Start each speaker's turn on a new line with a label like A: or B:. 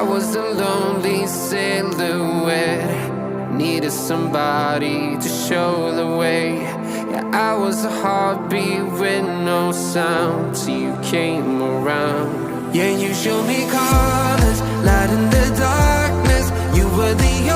A: I was a lonely silhouette, needed somebody to show the way. Yeah, I was a heartbeat with no sound till you came around. Yeah, you showed me colors, light in the darkness. You were the